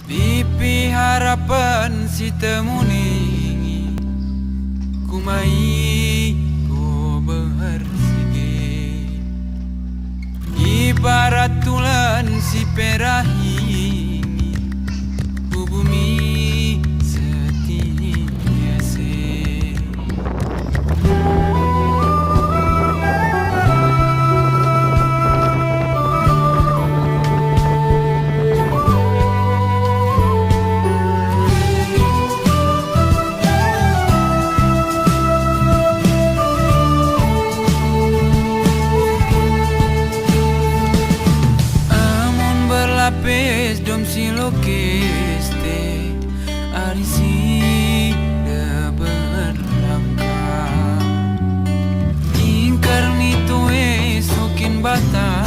Pipi harapan si temuningi kumai ko bersige ibarat tulan si perahi ku bumi setia se. Lapis dom silokeste arisi de berlangkah ingkar nito esokin bata